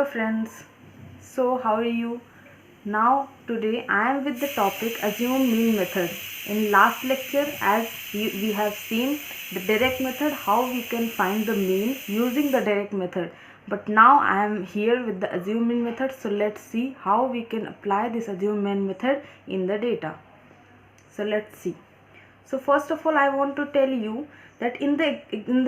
Hello friends, so how are you? Now today I am with the topic assume mean method. In last lecture we have seen the direct method, how we can find the mean using the direct method. But now I am here with the assume mean method, so let's see how we can apply this assume mean method in the data. So let's see. So first of all I want to tell you that in the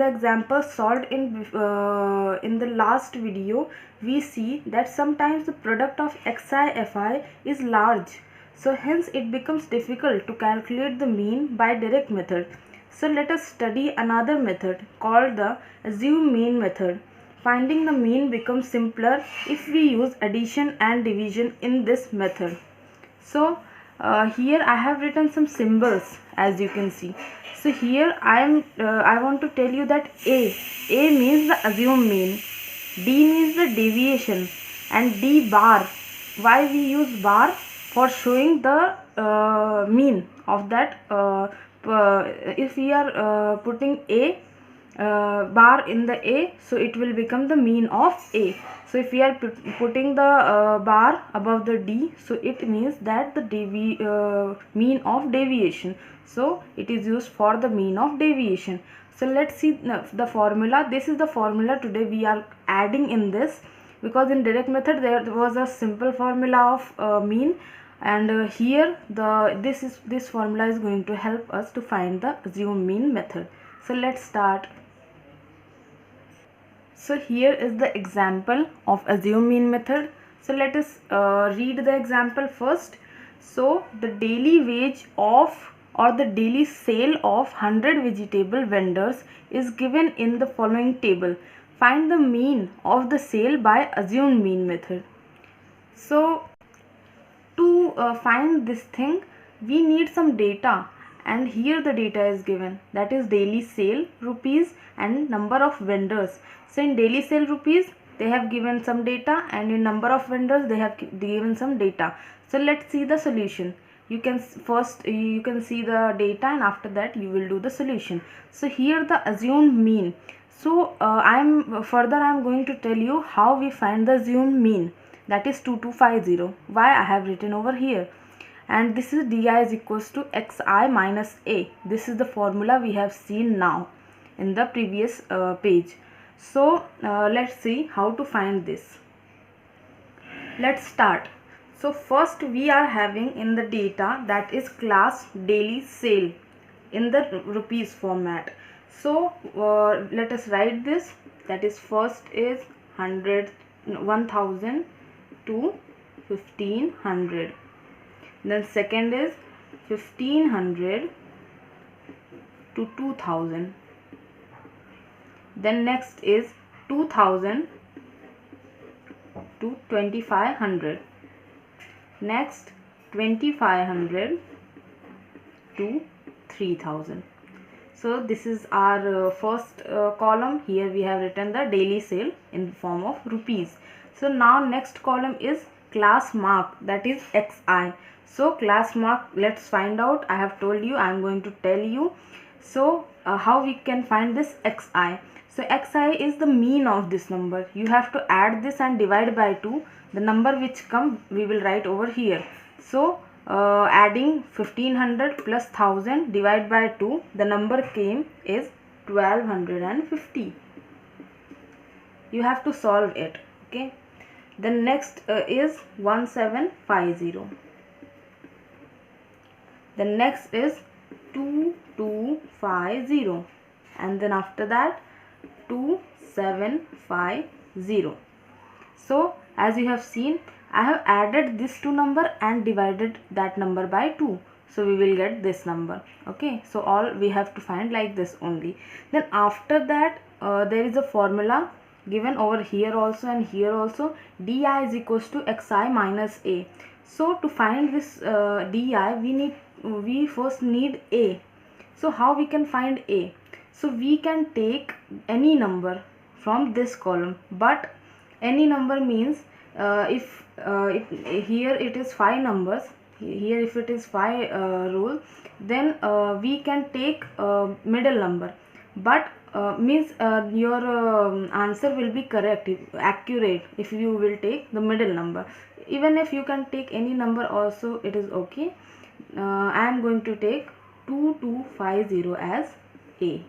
example solved in the last video, we see that sometimes the product of xi fi is large, so hence it becomes difficult to calculate the mean by direct method. So let us study another method called the assume mean method. Finding the mean becomes simpler if we use addition and division in this method. So here I have written some symbols, as you can see. So here I want to tell you that A means the assumed mean, D means the deviation, and D bar. Why we use bar? For showing the mean of that. If we are putting A bar in the A, so it will become the mean of A. So if we are putting the bar above the D, so it means that the mean of deviation. So it is used for the mean of deviation. So let's see the formula. This is the formula today we are adding in this, because in direct method there was a simple formula of mean, and here this formula is going to help us to find the assume mean method. So let's start. So here is the example of assume mean method. So let us read the example first. So the daily wage of or the daily sale of 100 vegetable vendors is given in the following table. Find the mean of the sale by assumed mean method. So to find this thing, we need some data, and here the data is given, that is daily sale rupees and number of vendors. So in daily sale rupees they have given some data, and in number of vendors they have given some data. So let's see the solution. You can see the data, and after that you will do the solution. So here the assumed mean. So I am going to tell you how we find the assumed mean, that is 2250. Why I have written over here, and this is di is equals to xi minus a. This is the formula we have seen now in the previous page. So let's see how to find this. Let's start. So first we are having in the data, that is class daily sale in the rupees format. So let us write this, that is first is 1000 to 1500, then second is 1500 to 2000, then next is 2000 to 2500, next 2500 to 3000. So this is our first column. Here we have written the daily sale in the form of rupees. So now next column is class mark, that is xi. So class mark, let's find out. I have told you, I am going to tell you. So how we can find this xi? So xi is the mean of this number. You have to add this and divide by 2. The number which come we will write over here. So adding 1500 plus 1000 divide by 2, the number came is 1250. You have to solve it. Okay. The next is 1750. The next is 2250, and then after that 2750. So as you have seen, I have added this two number and divided that number by 2. So we will get this number. Okay. So all we have to find like this only. Then after that there is a formula given over here also and here also. Di is equals to xi minus a. So to find this di, we first need a. So how we can find a? So we can take any number from this column, but any number means here it is 5 numbers. Here if it is 5 rows, then we can take middle number. but means your answer will be correct, accurate, if you will take the middle number. Even if you can take any number also, it is okay. I am going to take 2250 as A.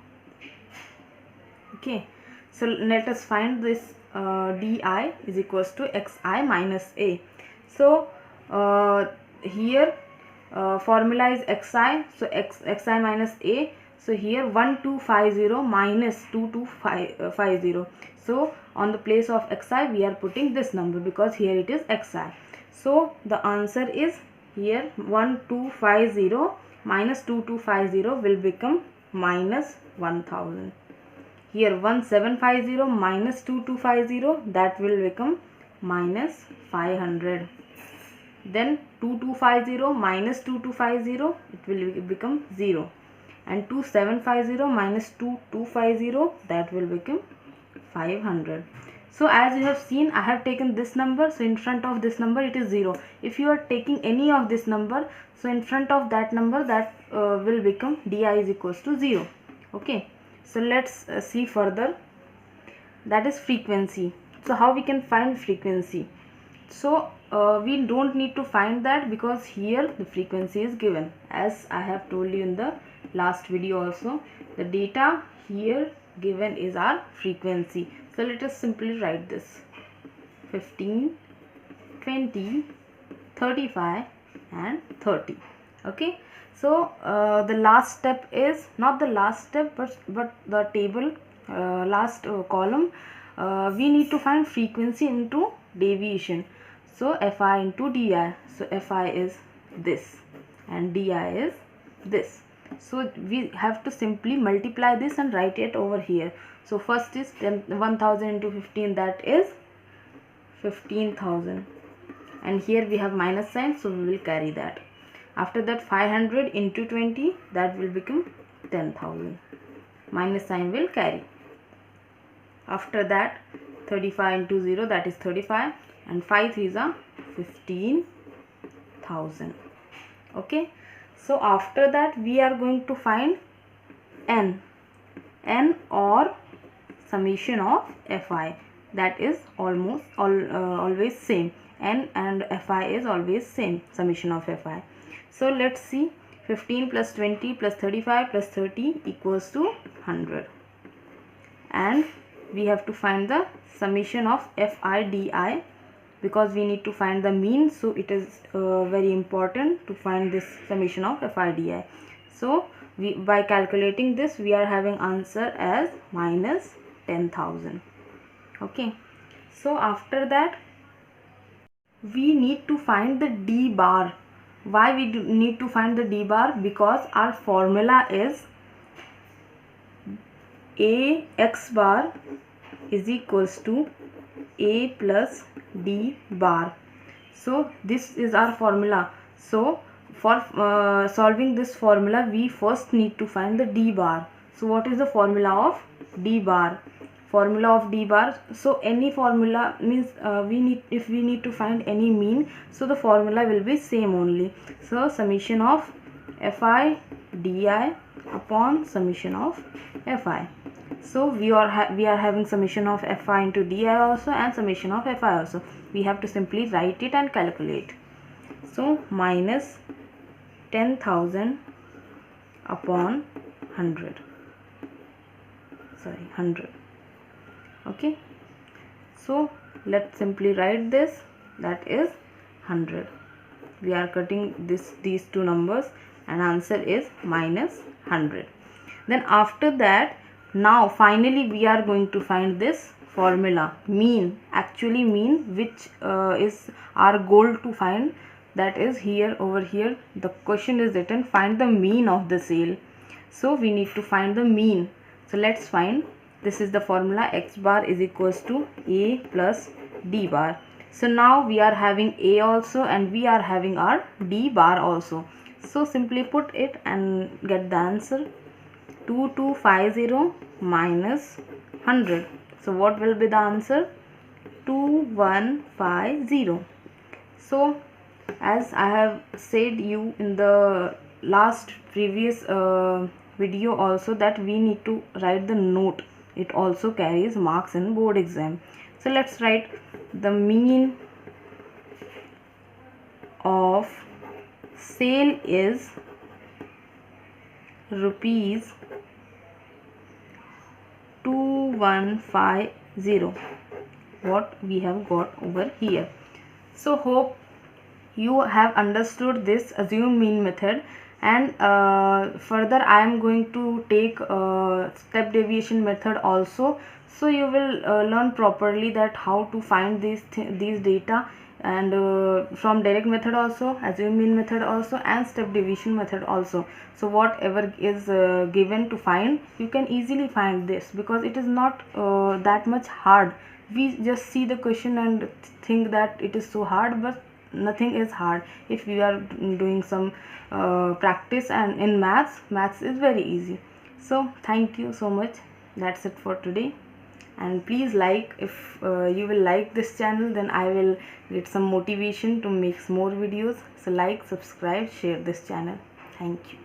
Okay, so let us find this di is equals to xi minus A. So here formula is xi, so xi minus A. So here 1250 minus 2250. So on the place of xi we are putting this number because here it is xi. So the answer is here 1250 minus 2250 will become minus 1000. Here 1750 minus 2250, that will become minus 500. Then 2250 minus 2250, it will become 0. And 2750 minus 2250, that will become 500. So as you have seen, I have taken this number, so in front of this number it is 0. If you are taking any of this number, so in front of that number, that will become di is equals to 0. Okay, so let's see further, that is frequency. So how we can find frequency? So we don't need to find that because here the frequency is given, as I have told you in the last video also. The data here given is our frequency. So let us simply write this: 15, 20, 35 and 30. Okay, so the last step is not the last step, but the table last column, we need to find frequency into deviation. So fi into di, so fi is this and di is this. So we have to simply multiply this and write it over here. So first is 1000 into 15, that is 15,000, and here we have minus sign, so we will carry that. After that 500 into 20, that will become 10,000, minus sign will carry. After that 35 into 0, that is 35, and 5 3s are 15,000. Okay, so after that we are going to find n or summation of fi, that is always same. N and fi is always same, summation of fi. So let's see, 15 plus 20 plus 35 plus 30 equals to 100, and we have to find the summation of fi di, because we need to find the mean, so it is very important to find this summation of fi di. So by calculating this, we are having answer as minus 10,000. Okay, so after that we need to find the d bar. Why we need to find the d bar? Because our formula is a x bar is equals to a plus d bar. So this is our formula. So for solving this formula, we first need to find the d bar. So what is the formula of d bar? Formula of d bar, so any formula means if we need to find any mean, so the formula will be same only. So summation of fi di upon summation of fi. So we are having summation of fi into di also and summation of fi also. We have to simply write it and calculate. So minus 10,000 upon 100. Okay, so let's simply write this, that is 100. We are cutting these two numbers and answer is minus 100. Then after that, now finally we are going to find this formula, mean, actually mean, which is our goal to find. That is here, over here the question is written, find the mean of the sale. So we need to find the mean. So let's find. This is the formula, x bar is equals to a plus d bar. So now we are having a also and we are having our d bar also. So simply put it and get the answer, 2250 minus 100. So what will be the answer? 2150. So as I have said you in the previous video also that we need to write the note. It also carries marks in board exam. So let's write the mean of sale is rupees 2150, what we have got over here. So hope you have understood this assume mean method, and further I am going to take step deviation method also, so you will learn properly that how to find these data, and from direct method also, assume mean method also, and step deviation method also. So whatever is given to find, you can easily find this, because it is not that much hard. We just see the question and think that it is so hard, but nothing is hard if we are doing some practice. And in maths is very easy. So thank you so much. That's it for today. And please like, if you will like this channel, then I will get some motivation to make more videos. So like, subscribe, share this channel. Thank you.